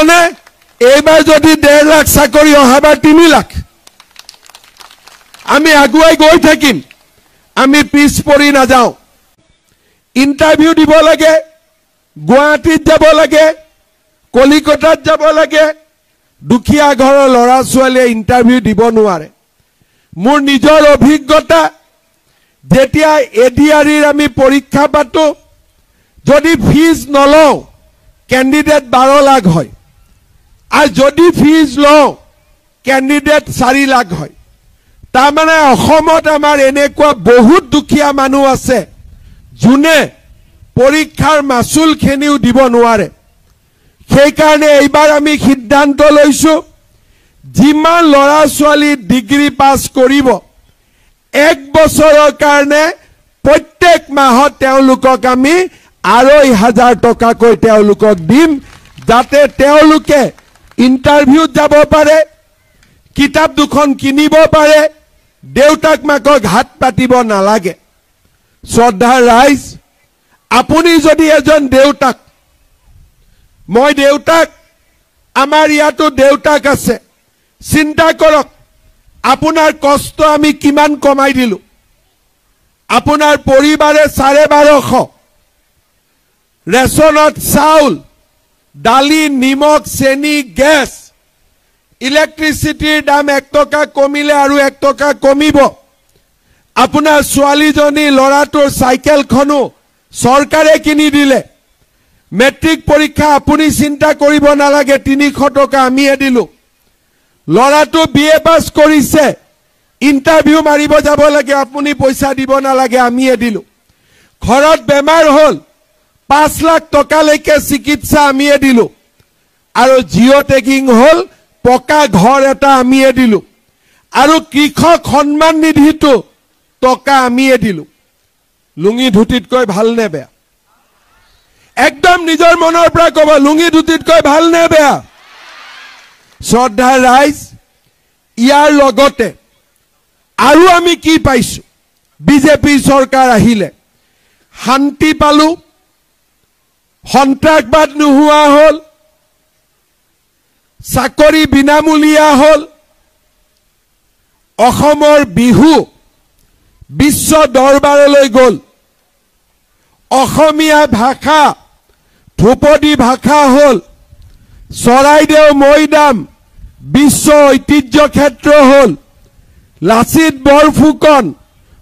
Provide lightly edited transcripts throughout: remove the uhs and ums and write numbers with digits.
মানে এইবাৰ যদি 1.5 লাখ চাকৰি অহাবাৰ 3 লাখ আমি আগুৱাই গৈ থাকিম আমি পিছ পৰি নাযাওঁ ইন্টাৰভিউ দিব লাগে গুৱাহাটীত যাব লাগে কলিকতাত যাব লাগে দুখীয়া ঘৰৰ লৰা ছোৱালীয়ে ইন্টাৰভিউ দিব নোৱাৰে মোৰ নিজৰ অভিজ্ঞতা যেতিয়া এডিআৰিৰ আমি পৰীক্ষা পাতো যদি ফিজ নলওঁ ক্যান্ডিডেট 12 লাখ হয় আৰ যদি ফিজ লওঁ ক্যান্ডিডেট 4 লাখ হয় তাৰ মানে অসমত আমাৰ এনেকুৱা বহুত দুখীয়া মানুহ আছে যোনে পৰীক্ষাৰ মাসুল খেনিও দিব নোৱাৰে সেই কাৰণে এইবাৰ আমি সিদ্ধান্ত লৈছো যিমান লৰা ছোৱালী ডিগ্ৰী পাস কৰিব 1 বছৰৰ কাৰণে প্ৰত্যেক মাহত তেওঁলোকক আমি 2,500 টকাকৈ তেওঁলোকক দিম যাতে তেওঁলোকে ইন্টাৰভিউত যাব পাৰে কিতাপ দুখন কিনিব পাৰে দেউতাক মাকক হাত পাতিব নালাগে শ্ৰদ্ধাৰ ৰাইজ আপুনি যদি এজন দেউতাক মই দেউতাক আমাৰ ইয়াতো দেউতাক আছে চিন্তা কৰক আপোনাৰ কষ্ট আমি কিমান কমাই দিলো আপোনাৰ পৰিবাৰে 1250 ৰেশনত চাউল দালি নিমখ চেনি গ্যাস ইলেক্ট্ৰিচিটিৰ দাম 1 টকা কমিলে আৰু 1 টকা কমিব আপোনাৰ ছোৱালীজনী লৰাটোৰ সাইকেলখনো চৰকাৰে কিনি দিলে মেট্ৰিক পৰীক্ষা আপুনি চিন্তা কৰিব নালাগে 300 টকা আমিয়ে দিলো লৰাটো বিএ পাস কৰিছে ইন্টাৰভিউ মাৰিব যাব লাগে আপুনি পইচা দিব নালাগে আমিয়ে দিলো ঘৰত বেমাৰ হল 5 লাখ টকা লৈকে চিকিৎসা আমিয়ে দিলো আৰু জিও টেকিং হল পকা ঘৰ এটা আমিয়ে দিলো আৰু কৃষক সন্মান নিধিটো টকা আমিয়ে দিলো লুঙি ধুতিতকৈ ভাল নে বেয়া একদম নিজৰ মনৰ পৰা কব লুঙি ধুতিতকৈ ভাল নে বেয়া শ্ৰদ্ধাৰ ৰাইজ ইয়াৰ লগতে আৰু আমি কি পাইছো বিজেপি চৰকাৰ আহিলে শান্তি পালো সন্ত্ৰাসবাদ নোহোৱা হল চাকৰি বিনামূলীয়া হল অসমৰ বিহু বিশ্ব দৰবাৰলৈ গল অসমীয়া ভাষা ধ্ৰুপদী ভাষা হল চৰাইদেউ মৈদাম বিশ্ব ঐতিহ্য ক্ষেত্ৰ হল লাচিত বৰফুকন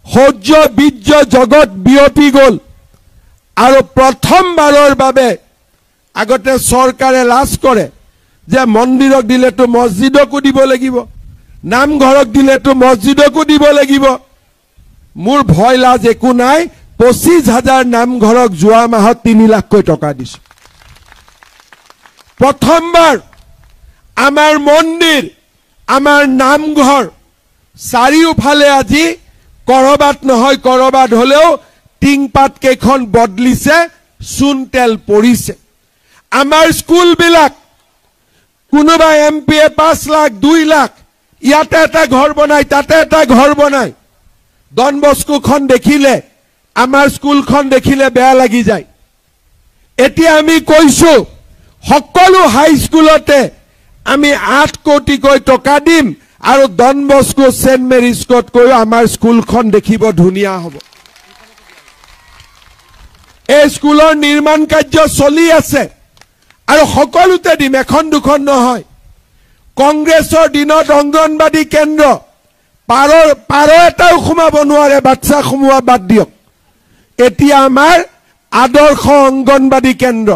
সৌৰ্য বীৰ্য জগত বিয়পি গল আৰু প্ৰথমবাৰৰ বাবে আগতে চৰকাৰে লাজ কৰে যে মন্দিৰক দিলেতো মছজিদকো দিব লাগিব নামঘৰক দিলেতো মছজিদকো দিব লাগিব মোৰ ভয় লাজ একো নাই 25,000 নামঘৰক যোৱা মাহত 3 লাখকৈ টকা দিছো প্ৰথমবাৰ আমাৰ মন্দিৰ আমাৰ নামঘৰ চাৰিওফালে আজি কৰবাত নহয় কৰবাত হলেও টিংপাত কেখন বদলিছে চুন তেল পৰিছে আমাৰ স্কুল বিলাক কোনোবা এমপিয়ে 5 লাখ 2 লাখ ইয়াতে এটা ঘৰ বনাই তাতে এটা ঘৰ বনাই ডন বস্কোখন দেখিলে আমাৰ স্কুলখন দেখিলে বেয়া লাগি যায় এতিয়া আমি কৈছো সকলো হাই স্কুলতে আমি 8 কোটিকৈ টকা দিম আৰু ডন বস্কো সেন্ট মেৰী স্কট কৈ আমাৰ স্কুলখন দেখিব ধুনিয়া হ'ব এই স্কুলৰ নিৰ্মাণ কাৰ্য চলি আছে আৰু সকলোতে দিম এখন দুখন নহয় কংগ্ৰেছৰ দিনত অংগনবাদী কেন্দ্ৰ পাৰ এটাও সোমাব নোৱাৰে বাচ্চা সোমোৱা বাদ দিয়ক এতিয়া আমাৰ আদৰ্শ অংগনবাদী কেন্দ্ৰ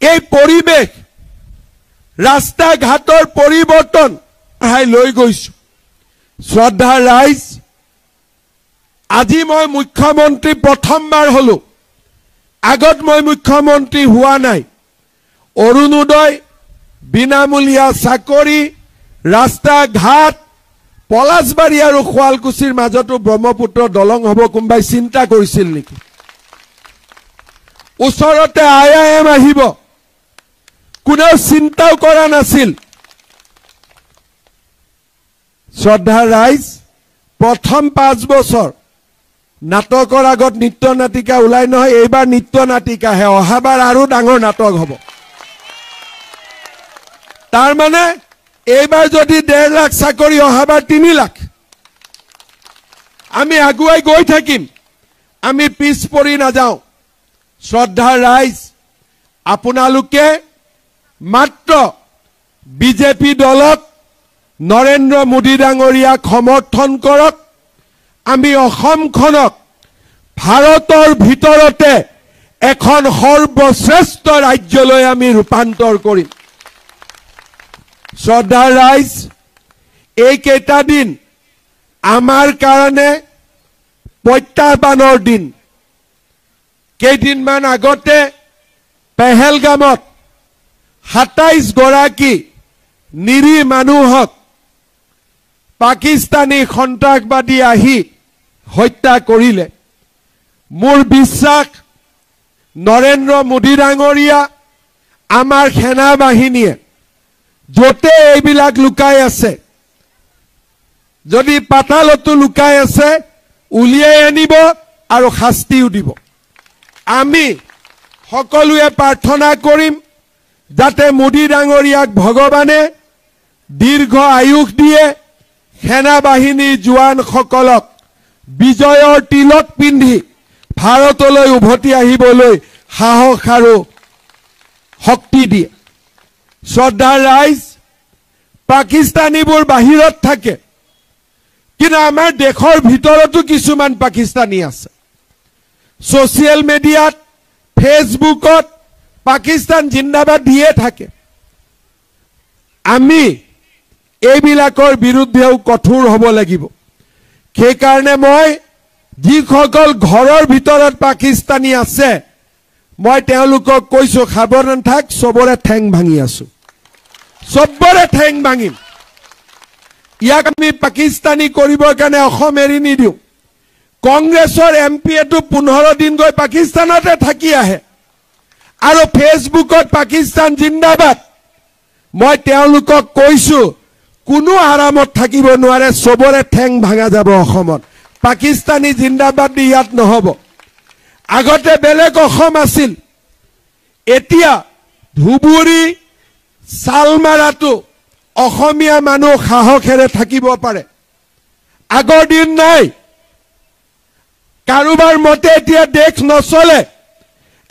এই পৰিবেশ ৰাস্তা ঘাটৰ পৰিৱৰ্তন লৈ গৈছো শ্ৰদ্ধাৰ ৰাইজ আজি মই মুখ্যমন্ত্ৰী প্ৰথমবাৰ হলো আগত মই মুখ্যমন্ত্ৰী হোৱা নাই অৰুণোদয় বিনামূলীয়া চাকৰি ৰাস্তা ঘাট পলাশবাৰী আৰু শুৱালকুছিৰ মাজতো ব্ৰহ্মপুত্ৰ দলং হ'ব কোনবাই চিন্তা কৰিছিল নেকি ওচৰতে আইআইএম আহিব কোনেও চিন্তাও কৰা নাছিল শ্ৰদ্ধাৰ ৰাইজ প্ৰথম 5 বছৰ নাটকৰ আগত নৃত্য নাটিকা ওলাই নহয় এইবাৰ নৃত্য নাটিকাহে অহাবাৰ আৰু ডাঙৰ নাটক হ'ব তাৰ মানে এইবাৰ যদি 1.5 লাখ চাকৰি অহাবাৰ 3 লাখ আমি আগুৱাই গৈ থাকিম আমি পিছ পৰি নাযাওঁ শ্ৰদ্ধাৰ ৰাইজ আপোনালোকে মাত্ৰ বিজেপি দলক নৰেন্দ্ৰ মোদী ডাঙৰীয়াক সমৰ্থন কৰক আমি অসমখনক ভাৰতৰ ভিতৰতে এখন সৰ্বশ্ৰেষ্ঠ ৰাজ্যলৈ আমি ৰূপান্তৰ কৰিম শ্ৰদ্ধাৰ ৰাইজ এই কেইটা দিন আমাৰ কাৰণে প্ৰত্যাহ্বানৰ দিন কেইদিনমান আগতে পেহেলগামত 27 গৰাকী নিৰীহ মানুহক পাকিস্তানী সন্ত্ৰাসবাদী আহি হত্যা কৰিলে মোৰ বিশ্বাস নৰেন্দ্ৰ মোদী ডাঙৰীয়া আমাৰ সেনা বাহিনীয়ে যতে এইবিলাক লুকাই আছে যদি পাতালতো লুকাই আছে উলিয়াই আনিব আৰু শাস্তিও দিব আমি সকলোৱে প্ৰাৰ্থনা কৰিম যাতে মোদী ডাঙৰীয়াক ভগৱানে দীৰ্ঘ আয়ুস দিয়ে সেনা বাহিনীৰ জোৱানসকলক বিজয়ৰ তিলক পিন্ধি ভাৰতলৈ উভতি আহিবলৈ সাহস আৰু শক্তি দিয়ে শ্ৰদ্ধাৰ ৰাইজ পাকিস্তানীবোৰ বাহিৰত থাকে কিন্তু আমাৰ দেশৰ ভিতৰতো কিছুমান পাকিস্তানী আছে সোশ্যাল মিডিয়াত ফেসবুকত পাকিস্তান জিন্দাবাদ দিয়ে থাকে আমি এইবিলাকৰ বিৰুদ্ধেও কঠোৰ হ'ব লাগিব সেই কাৰণে মই যিসকল ঘৰৰ ভিতৰত পাকিস্তানী আছে মই তেওঁলোকক কৈছো সাৱধান থাক সবৰে ঠেং ভাঙি আছো সবৰে ঠেং ভাঙিম ইয়াক আমি পাকিস্তানী কৰিবৰ কাৰণে অসম এৰি নিদিও কংগ্ৰেছৰ এমপিটো 15 দিন গৈ পাকিস্তানতে থাকি আহে আৰু ফেসবুকত পাকিস্তান জিন্দাবাদ মই তেওঁলোকক কৈছো কোনো আৰামত থাকিব নোৱাৰে সবৰে ঠেং ভাঙা যাব অসমত পাকিস্তানী জিন্দাবাদ দি ইয়াত নহব আগতে বেলেগ অসম আছিল এতিয়া ধুবুৰী সালমাৰাটো অসমীয়া মানুহ সাহসেৰে থাকিব পাৰে আগৰ দিন নাই কাৰোবাৰ মতে এতিয়া দেশ নচলে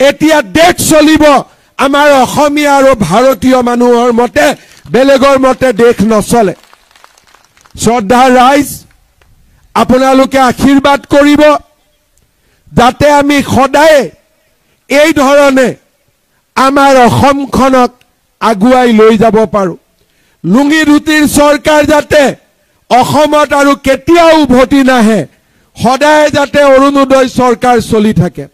এতিয়া দেশ চলিব আমাৰ অসমীয়া আৰু ভাৰতীয় মানুহৰ মতে বেলেগৰ মতে দেশ নচলে শ্ৰদ্ধাৰ ৰাইজ আপোনালোকে আশীৰ্বাদ কৰিব যাতে আমি সদায় এই ধৰণে আমাৰ অসমখনক আগুৱাই লৈ যাব পাৰো লুঙি ধুতিৰ চৰকাৰ যাতে অসমত আৰু কেতিয়াও উভতি নাহে সদায় যাতে অৰুণোদয় চৰকাৰ চলি থাকে